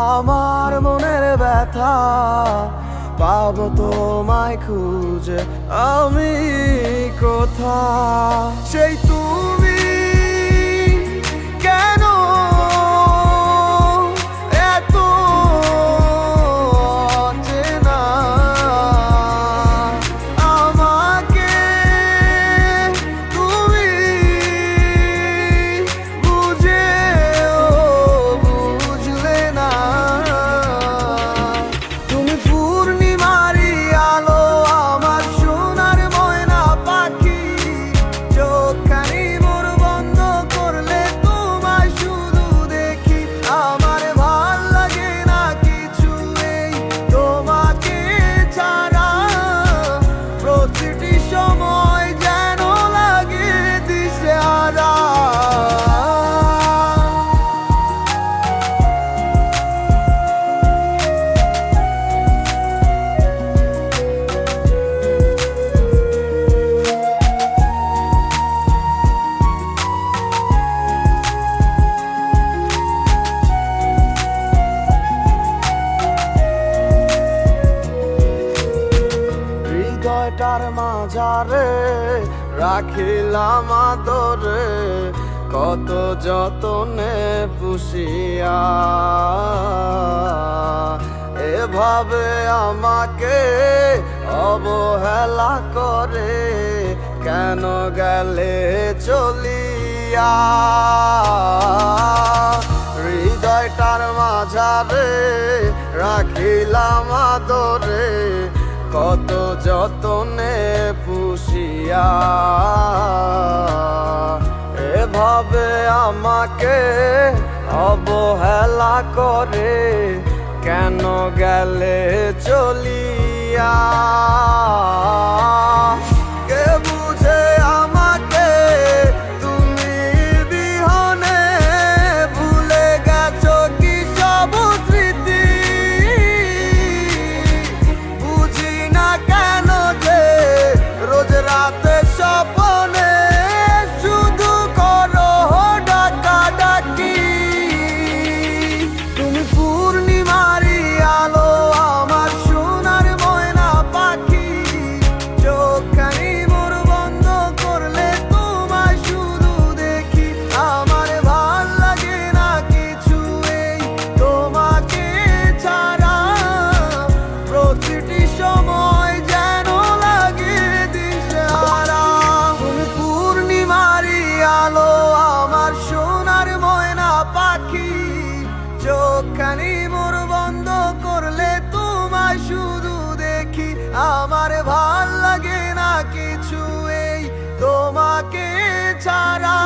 আমার মনের ব্যথা পাবো তোমায় খুঁজে আমি কোথা সেই তুমি কেন এত অচেনা আমাকে তুমি বুঝলে না তুমি পূর্ণিমারি আলো আমার সোনার ময়না পাখি চোখখানি মোর বন্ধ করলে তোমায় শুধু দেখি আমার ভাল লাগে না কিছু এই তোমাকে ছাড়া প্রতিটি সময় যেন লাগে দিশেহারা হৃদয়টার মাঝারে রাখিলাম আদরে কত যতনে পুষিয়া এভাবে আমাকে অবহেলা করে কেন গেলে চলিয়া হৃদয়টার মাঝারে রাখিলাম আদরে কত যতনে পুষিয়া এভাবে আমাকে অবহেলা করে কেন গেলে চলিয়া কে বুঝে আমাকে তুমি বিহনে ভুলে গেছো কি সব স্মৃতি বুঝি না কেন যে রোজ রাতে স্বপ্নে শুধু করো ডাকাডাকি তুমি পূর্ণিমারি আলো আমার সোনার ময়না পাখি চোখখানি মোর বন্ধ করলে তোমায় শুধু দেখি আমার ভাল লাগে না কিছু এই তোমাকে ছাড়া প্রতিটি সময় যেন লাগে দিশেহারা তুমি পূর্ণিমারি আলো আমার সোনার ময়না পাখি চোখখানি মোর বন্ধ করলে তোমায় শুধু দেখি আমার ভাল লাগে না কিছু এই তোমাকে ছাড়া